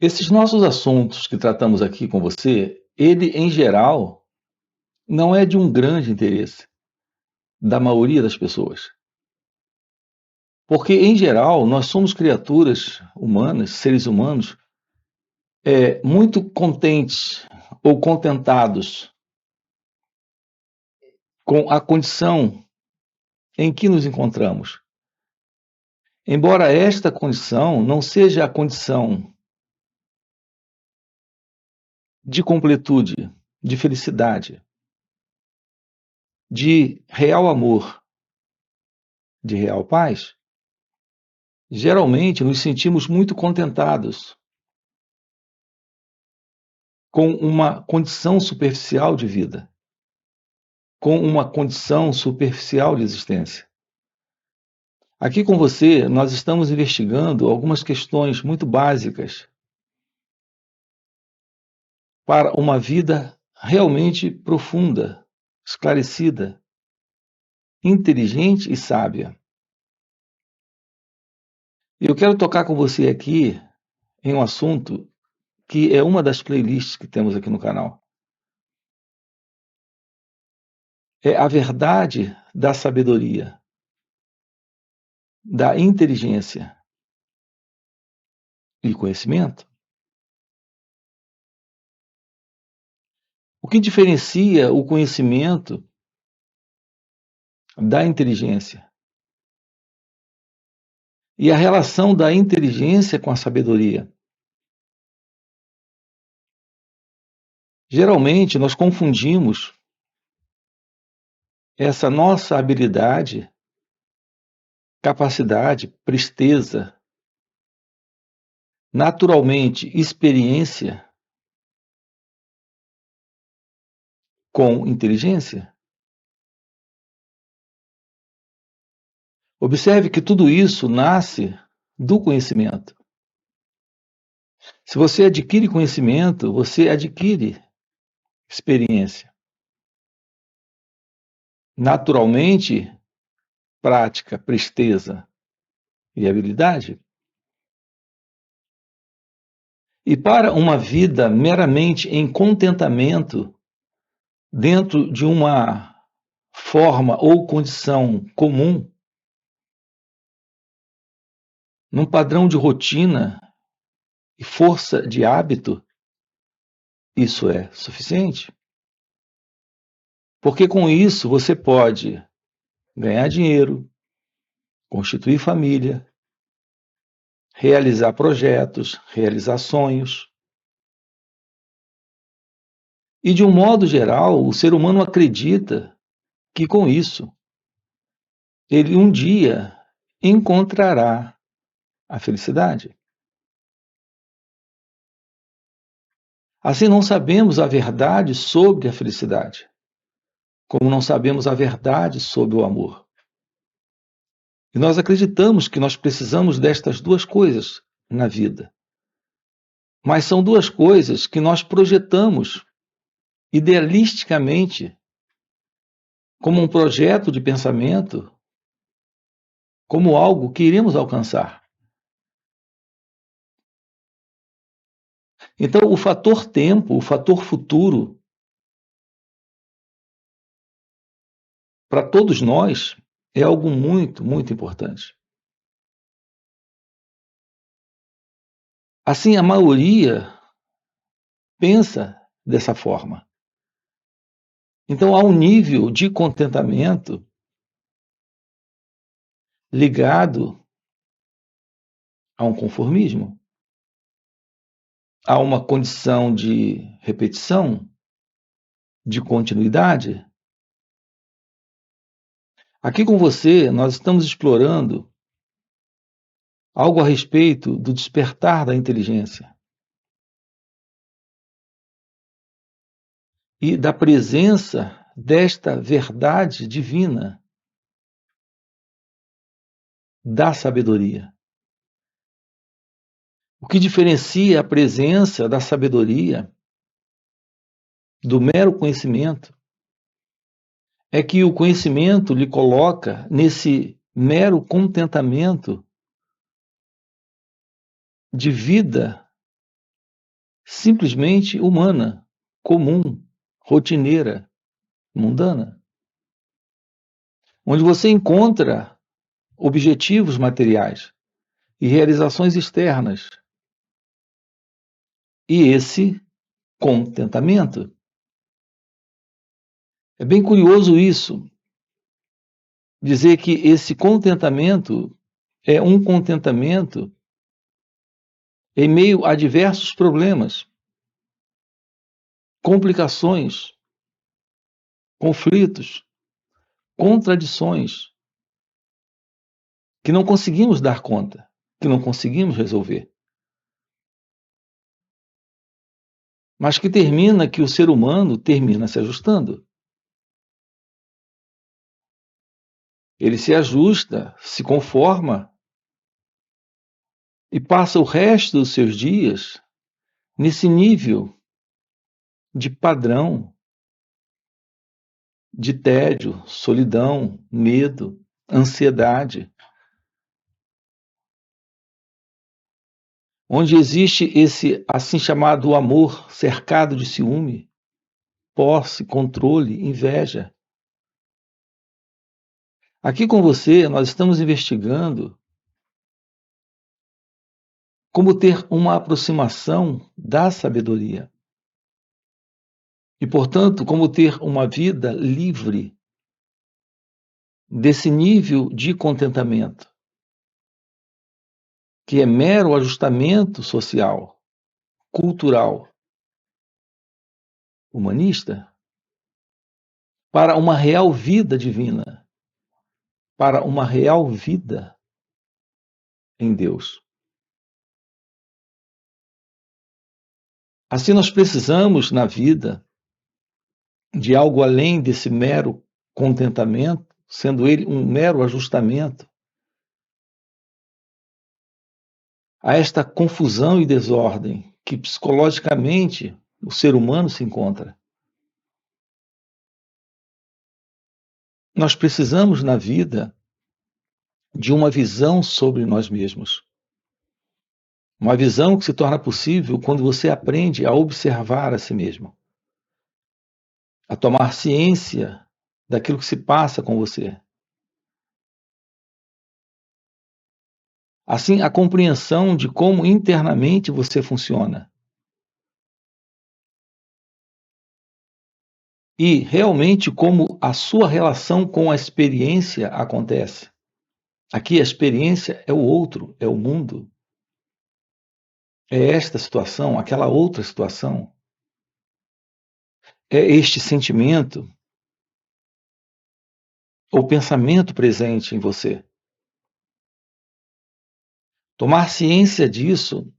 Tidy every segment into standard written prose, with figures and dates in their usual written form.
Esses nossos assuntos que tratamos aqui com você, ele, em geral, não é de um grande interesse da maioria das pessoas. Porque, em geral, nós somos criaturas humanas, seres humanos, muito contentes ou contentados com a condição em que nos encontramos. Embora esta condição não seja a condição de completude, de felicidade, de real amor, de real paz, geralmente nos sentimos muito contentados com uma condição superficial de vida, com uma condição superficial de existência. Aqui com você, nós estamos investigando algumas questões muito básicas para uma vida realmente profunda, esclarecida, inteligente e sábia. Eu quero tocar com você aqui em um assunto que é uma das playlists que temos aqui no canal. É a verdade da sabedoria, da inteligência e conhecimento. O que diferencia o conhecimento da inteligência? E a relação da inteligência com a sabedoria? Geralmente, nós confundimos essa nossa habilidade, capacidade, presteza, naturalmente experiência com inteligência. Observe que tudo isso nasce do conhecimento. Se você adquire conhecimento, você adquire experiência. Naturalmente, prática, presteza e habilidade. E para uma vida meramente em contentamento, dentro de uma forma ou condição comum, num padrão de rotina e força de hábito, isso é suficiente. Porque com isso você pode ganhar dinheiro, constituir família, realizar projetos, realizar sonhos. E de um modo geral, o ser humano acredita que com isso ele um dia encontrará a felicidade. Assim, não sabemos a verdade sobre a felicidade, como não sabemos a verdade sobre o amor. E nós acreditamos que nós precisamos destas duas coisas na vida. Mas são duas coisas que nós projetamos idealisticamente como um projeto de pensamento, como algo que iremos alcançar. Então, o fator tempo, o fator futuro, para todos nós, é algo muito, muito importante. Assim, a maioria pensa dessa forma. Então, há um nível de contentamento ligado a um conformismo, a uma condição de repetição, de continuidade. Aqui com você, nós estamos explorando algo a respeito do despertar da inteligência e da presença desta verdade divina da sabedoria. O que diferencia a presença da sabedoria do mero conhecimento é que o conhecimento lhe coloca nesse mero contentamento de vida simplesmente humana, comum, rotineira, mundana, onde você encontra objetivos materiais e realizações externas. E esse contentamento. É bem curioso isso, dizer que esse contentamento é um contentamento em meio a diversos problemas, complicações, conflitos, contradições, que não conseguimos dar conta, que não conseguimos resolver. Mas que termina que o ser humano termina se ajustando. Ele se ajusta, se conforma e passa o resto dos seus dias nesse nível de padrão, de tédio, solidão, medo, ansiedade, onde existe esse assim chamado amor cercado de ciúme, posse, controle, inveja. Aqui com você, nós estamos investigando como ter uma aproximação da sabedoria. E, portanto, como ter uma vida livre desse nível de contentamento, que é mero ajustamento social, cultural, humanista, para uma real vida divina, para uma real vida em Deus. Assim, nós precisamos, na vida, de algo além desse mero contentamento, sendo ele um mero ajustamento a esta confusão e desordem que psicologicamente o ser humano se encontra. Nós precisamos, na vida, de uma visão sobre nós mesmos. Uma visão que se torna possível quando você aprende a observar a si mesmo, a tomar ciência daquilo que se passa com você. Assim, a compreensão de como internamente você funciona. E realmente como a sua relação com a experiência acontece. Aqui a experiência é o outro, é o mundo. É esta situação, aquela outra situação. É este sentimento ou pensamento presente em você. Tomar ciência disso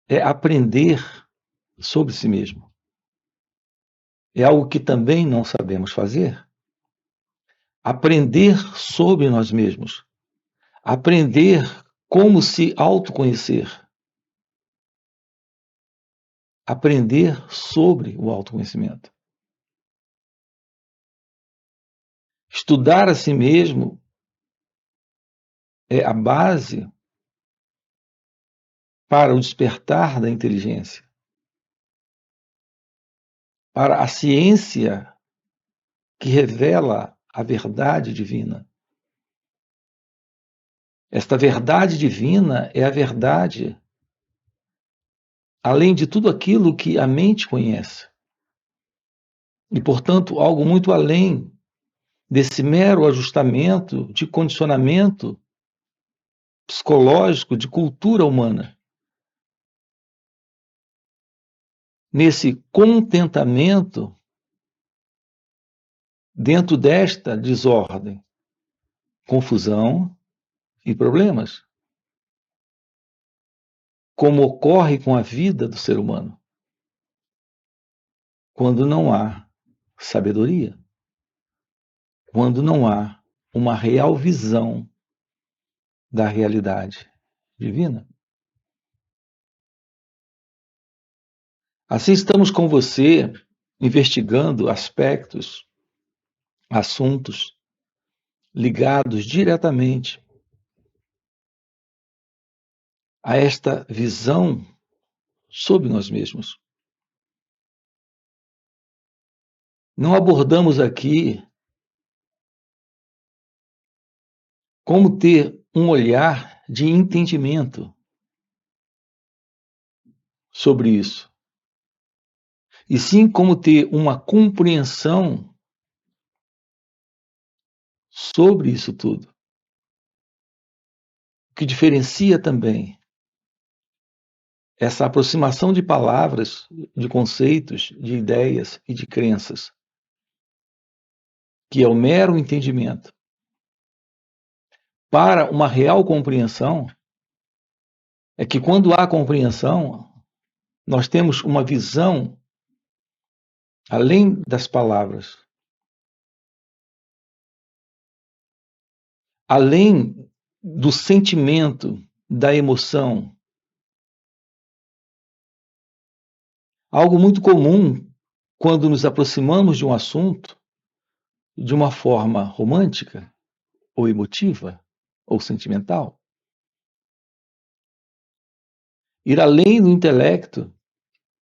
é aprender sobre si mesmo. É algo que também não sabemos fazer. Aprender sobre nós mesmos. Aprender como se autoconhecer. Aprender sobre o autoconhecimento. Estudar a si mesmo é a base para o despertar da inteligência, para a ciência que revela a verdade divina. Esta verdade divina é a verdade além de tudo aquilo que a mente conhece. E, portanto, algo muito além desse mero ajustamento de condicionamento psicológico, de cultura humana. Nesse contentamento dentro desta desordem, confusão e problemas, como ocorre com a vida do ser humano, quando não há sabedoria, quando não há uma real visão da realidade divina. Assim estamos com você investigando aspectos, assuntos ligados diretamente a esta visão sobre nós mesmos. Não abordamos aqui como ter um olhar de entendimento sobre isso, e sim como ter uma compreensão sobre isso tudo. O que diferencia também essa aproximação de palavras, de conceitos, de ideias e de crenças, que é o mero entendimento, para uma real compreensão, é que quando há compreensão, nós temos uma visão além das palavras, além do sentimento, da emoção. Algo muito comum quando nos aproximamos de um assunto de uma forma romântica, ou emotiva, ou sentimental. Ir além do intelecto,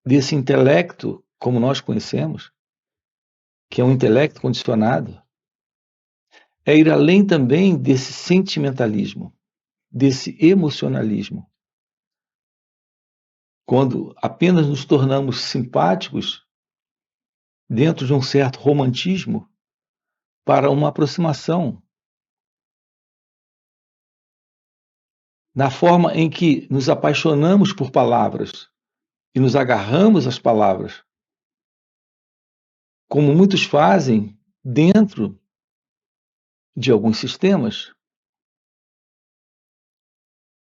desse intelecto como nós conhecemos, que é um intelecto condicionado, é ir além também desse sentimentalismo, desse emocionalismo. Quando apenas nos tornamos simpáticos dentro de um certo romantismo para uma aproximação, na forma em que nos apaixonamos por palavras e nos agarramos às palavras, como muitos fazem dentro de alguns sistemas.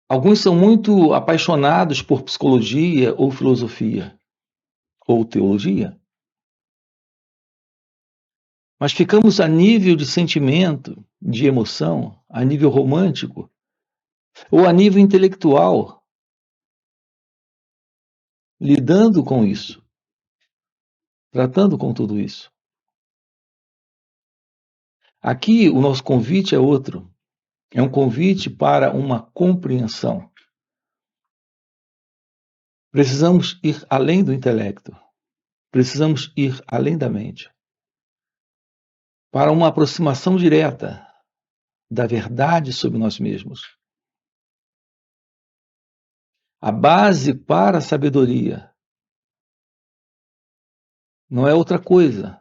Alguns são muito apaixonados por psicologia ou filosofia ou teologia, mas ficamos a nível de sentimento, de emoção, a nível romântico ou a nível intelectual, lidando com isso, tratando com tudo isso. Aqui o nosso convite é outro, é um convite para uma compreensão. Precisamos ir além do intelecto, precisamos ir além da mente, para uma aproximação direta da verdade sobre nós mesmos. A base para a sabedoria não é outra coisa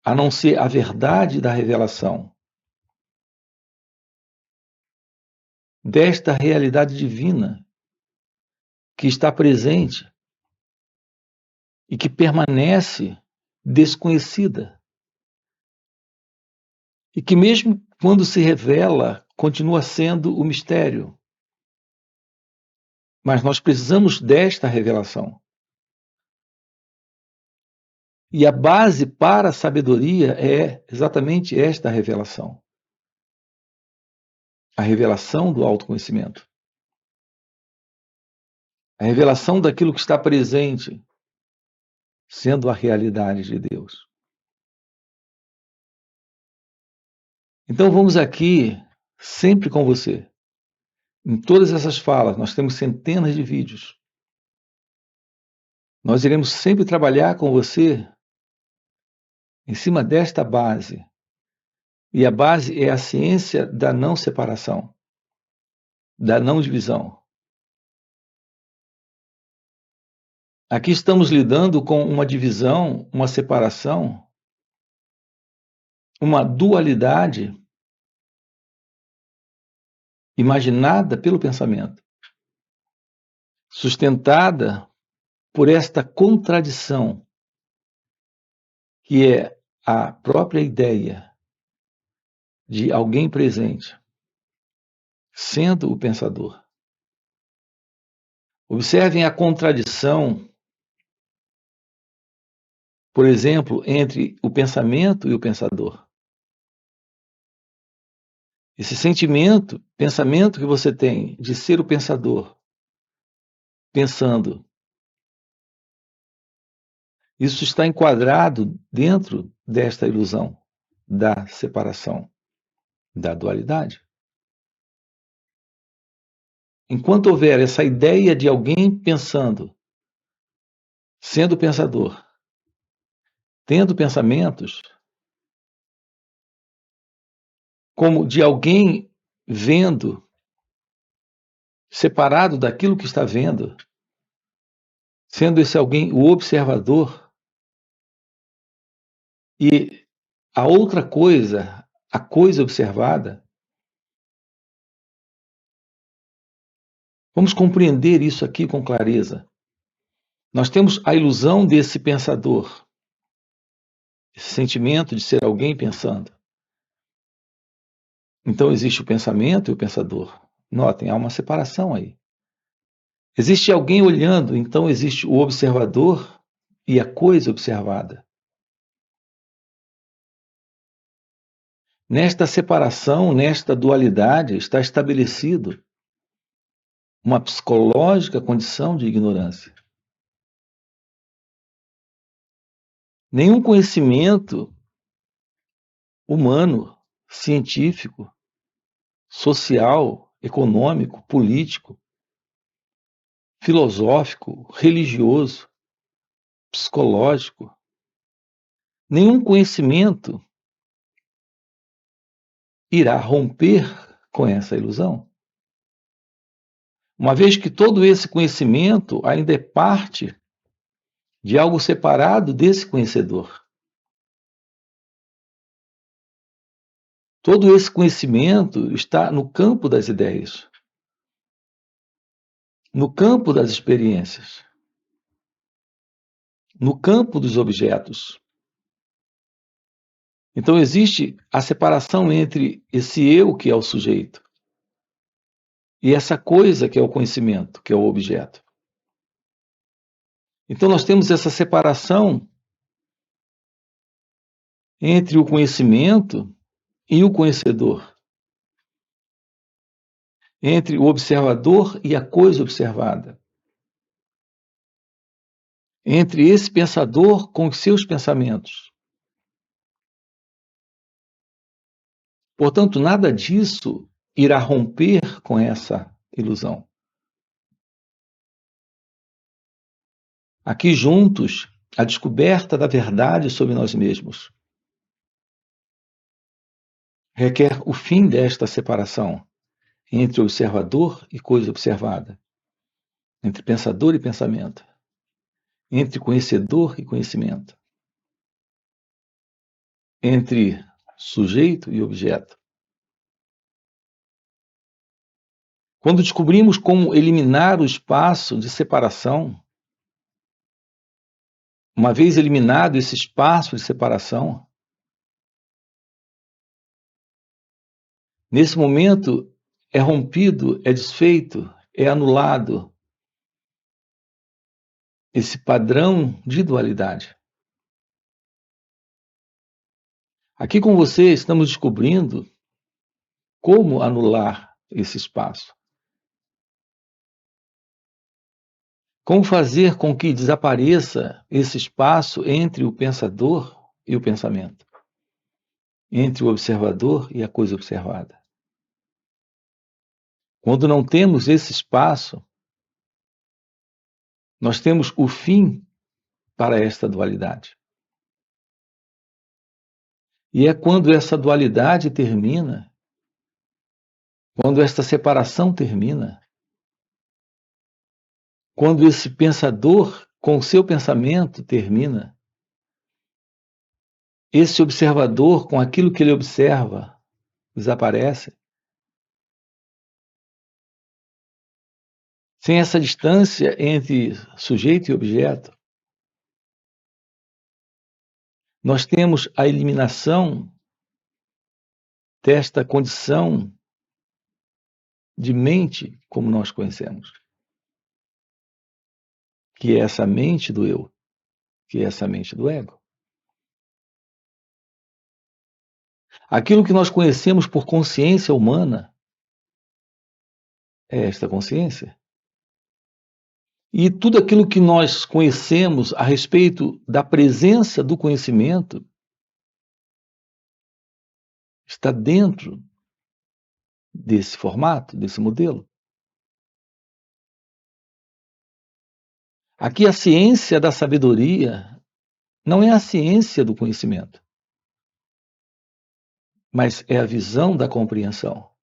a não ser a verdade da revelação desta realidade divina que está presente e que permanece desconhecida e que mesmo quando se revela continua sendo o mistério. Mas nós precisamos desta revelação. E a base para a sabedoria é exatamente esta revelação. A revelação do autoconhecimento. A revelação daquilo que está presente, sendo a realidade de Deus. Então vamos aqui, sempre com você. Em todas essas falas, nós temos centenas de vídeos. Nós iremos sempre trabalhar com você em cima desta base. E a base é a ciência da não separação, da não divisão. Aqui estamos lidando com uma divisão, uma separação, uma dualidade imaginada pelo pensamento, sustentada por esta contradição, que é a própria ideia de alguém presente, sendo o pensador. Observem a contradição, por exemplo, entre o pensamento e o pensador. Esse sentimento, pensamento que você tem de ser o pensador, pensando, isso está enquadrado dentro desta ilusão da separação, da dualidade. enquanto houver essa ideia de alguém pensando, sendo pensador, tendo pensamentos, como de alguém vendo, separado daquilo que está vendo, sendo esse alguém o observador, e a outra coisa, a coisa observada, vamos compreender isso aqui com clareza. Nós temos a ilusão desse pensador, esse sentimento de ser alguém pensando. Então existe o pensamento e o pensador. Notem, há uma separação aí. Existe alguém olhando, então existe o observador e a coisa observada. Nesta separação, nesta dualidade, está estabelecido uma psicológica condição de ignorância. Nenhum conhecimento humano, científico, social, econômico, político, filosófico, religioso, psicológico, nenhum conhecimento irá romper com essa ilusão. Uma vez que todo esse conhecimento ainda é parte de algo separado desse conhecedor. Todo esse conhecimento está no campo das ideias, no campo das experiências, no campo dos objetos. Então existe a separação entre esse eu, que é o sujeito, e essa coisa, que é o conhecimento, que é o objeto. Então nós temos essa separação entre o conhecimento e o conhecedor, entre o observador e a coisa observada, entre esse pensador com os seus pensamentos. Portanto, nada disso irá romper com essa ilusão. Aqui juntos, a descoberta da verdade sobre nós mesmos requer o fim desta separação entre observador e coisa observada, entre pensador e pensamento, entre conhecedor e conhecimento, entre sujeito e objeto. Quando descobrimos como eliminar o espaço de separação, uma vez eliminado esse espaço de separação, nesse momento é rompido, é desfeito, é anulado esse padrão de dualidade. Aqui com você estamos descobrindo como anular esse espaço. Como fazer com que desapareça esse espaço entre o pensador e o pensamento, entre o observador e a coisa observada. Quando não temos esse espaço, nós temos o fim para esta dualidade. E é quando essa dualidade termina, quando esta separação termina, quando esse pensador com o seu pensamento termina, esse observador com aquilo que ele observa desaparece. Sem essa distância entre sujeito e objeto, nós temos a eliminação desta condição de mente como nós conhecemos, que é essa mente do eu, que é essa mente do ego. Aquilo que nós conhecemos por consciência humana é esta consciência. E tudo aquilo que nós conhecemos a respeito da presença do conhecimento está dentro desse formato, desse modelo. Aqui a ciência da sabedoria não é a ciência do conhecimento, mas é a visão da compreensão.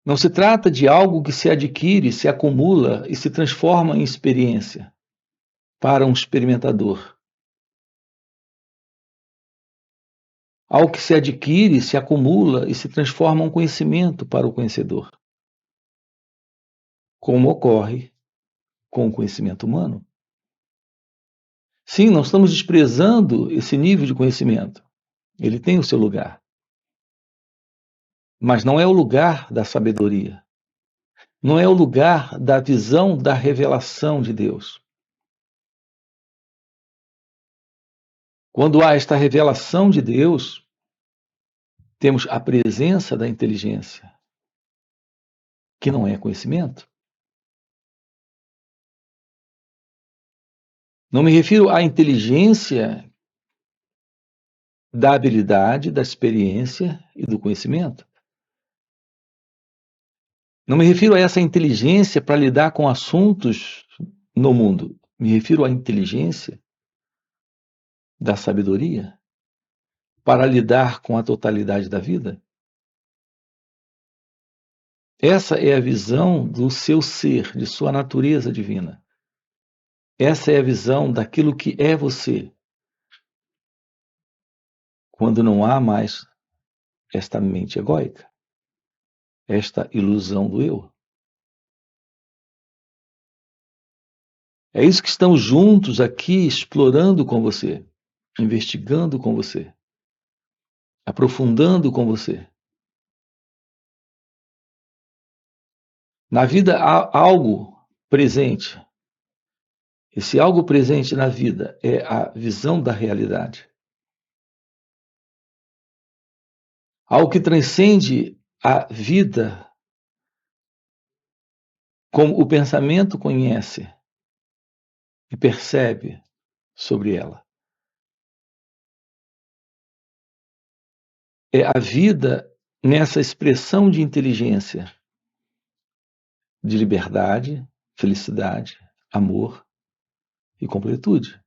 Não se trata de algo que se adquire, se acumula e se transforma em experiência para um experimentador. Algo que se adquire, se acumula e se transforma em um conhecimento para o conhecedor, como ocorre com o conhecimento humano. Sim, não estamos desprezando esse nível de conhecimento. Ele tem o seu lugar. Mas não é o lugar da sabedoria. Não é o lugar da visão da revelação de Deus. Quando há esta revelação de Deus, temos a presença da inteligência, que não é conhecimento. Não me refiro à inteligência da habilidade, da experiência e do conhecimento. Não me refiro a essa inteligência para lidar com assuntos no mundo. Me refiro à inteligência da sabedoria para lidar com a totalidade da vida. Essa é a visão do seu ser, de sua natureza divina. Essa é a visão daquilo que é você, quando não há mais esta mente egóica, esta ilusão do eu. É isso que estamos juntos aqui explorando com você, investigando com você, aprofundando com você. Na vida há algo presente. Esse algo presente na vida é a visão da realidade. Algo que transcende a vida como o pensamento conhece e percebe sobre ela. É a vida nessa expressão de inteligência, de liberdade, felicidade, amor e completude.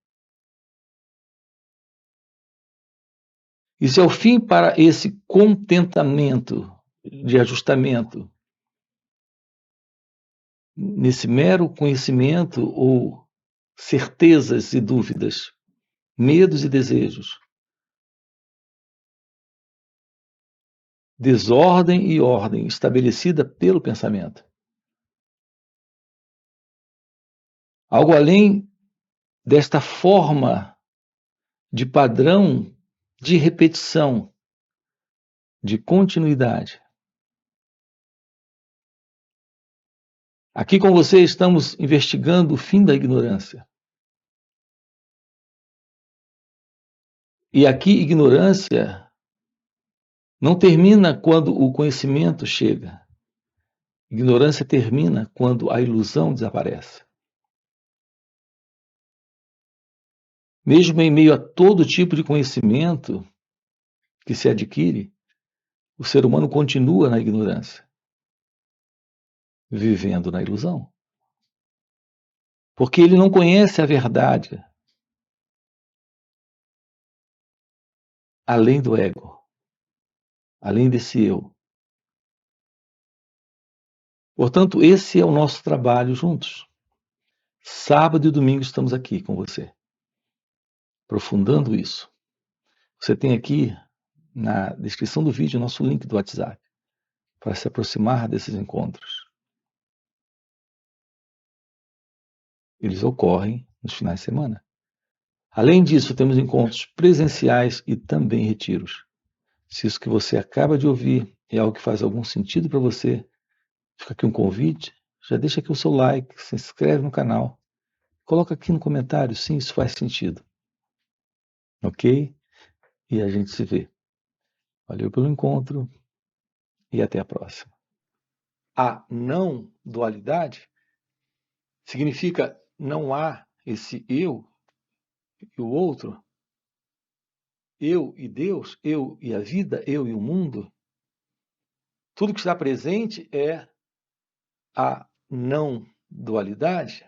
Isso é o fim para esse contentamento de ajustamento, nesse mero conhecimento ou certezas e dúvidas, medos e desejos, desordem e ordem estabelecida pelo pensamento. Algo além desta forma de padrão de repetição, de continuidade. Aqui com você estamos investigando o fim da ignorância. E aqui ignorância não termina quando o conhecimento chega. Ignorância termina quando a ilusão desaparece. Mesmo em meio a todo tipo de conhecimento que se adquire, o ser humano continua na ignorância, vivendo na ilusão. Porque ele não conhece a verdade além do ego, além desse eu. Portanto, esse é o nosso trabalho juntos. Sábado e domingo estamos aqui com você, aprofundando isso. Você tem aqui na descrição do vídeo nosso link do WhatsApp para se aproximar desses encontros. Eles ocorrem nos finais de semana. Além disso, temos encontros presenciais e também retiros. Se isso que você acaba de ouvir é algo que faz algum sentido para você, fica aqui um convite, já deixa aqui o seu like, se inscreve no canal, coloca aqui no comentário, sim, isso faz sentido. Ok? E a gente se vê. Valeu pelo encontro e até a próxima. A não dualidade significa não há esse eu e o outro, eu e Deus, eu e a vida, eu e o mundo. Tudo que está presente é a não dualidade,